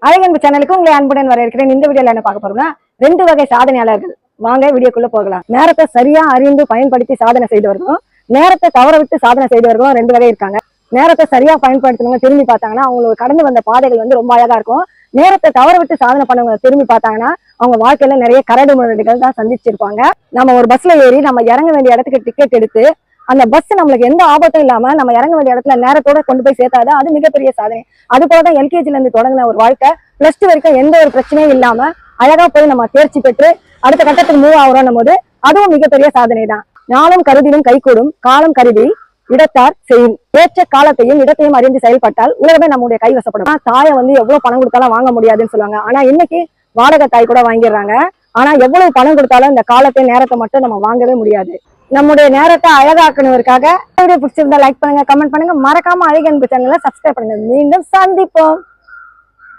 அழகன்பு சேனலுக்கு உங்களை அன்புடன் வரவேற்கிறேன். இந்த வீடியோல என்ன பார்க்க போறோம்னா, 2 வகை சாதனையாளர்கள். வாங்க வீடியோக்குள்ள போகலாம். நேரத்தை சரியா அறிந்து பயன்படுத்தி சாதனை செய்தவர்களும், நேரத்தை தவற விட்டு சாதனை செய்தவர்களும் 2 வகை இருக்காங்க. நேரத்தை சரியா பயன்படுத்தினவங்க திரும்பி பார்த்தாங்கன்னா அவங்களுக்கு கடந்து வந்த பாதைகள் வந்து ரொம்ப அழகா இருக்கும். நேரத்தை தவற விட்டு சாதனை பண்ணவங்க திரும்பி பார்த்தாங்கன்னா அவங்க வாழ்க்கையில நிறைய கரடு முரடுகள் தான் சந்திச்சிருப்பாங்க. நம்ம ஒரு பஸ்ல ஏறி நம்ம இறங்க வேண்டிய இடத்துக்கு டிக்கெட் எடுத்து அந்த பஸ் நம்மளுக்கு எந்த ஆபத்தும் இல்லாம நம்ம இறங்க வேண்டிய இடத்துல நேரத்தோட கொண்டு போய் சேர்த்தாது அது மிகப்பெரிய சாதனை. அது போலதான் எல்கேஜில இருந்து தொடங்கின ஒரு வாழ்க்கை +2 வரைக்கும் எந்த ஒரு பிரச்சனையும் இல்லாம அழகா போய் நம்ம தேர்ச்சி பெற்று அடுத்த கட்டத்துக்கு மூவ் ஆகிறோம் போது அதுவும் மிகப்பெரிய சாதனை தான். நாளும் கருதிலும் கைகூடும் காலம் கருதி இடத்தார் செய்யும். ஏற்ற காலத்தையும் இடத்தையும் அறிந்து செயல்பட்டால் உலகமே நம்முடைய கைவசப்படும். தாயை வந்து எவ்வளவு பணம் கொடுத்தாலும் வாங்க முடியாதுன்னு சொல்லுவாங்க. ஆனா இன்னைக்கு வாடகை தாய் கூட வாங்கிடுறாங்க. ஆனா எவ்வளவு பணம் கொடுத்தாலும் இந்த காலத்தை நேரத்தை மட்டும் நம்ம வாங்கவே முடியாது. நம்முடைய நேரத்தை அழகாக்கணுவதற்காக வீடியோ பிடிச்சிருந்தா லைக் பண்ணுங்க, கமெண்ட் பண்ணுங்க, மறக்காம அழகன்பு சேனலை சப்ஸ்கிரைப் பண்ணுங்க. மீண்டும் சந்திப்போம்.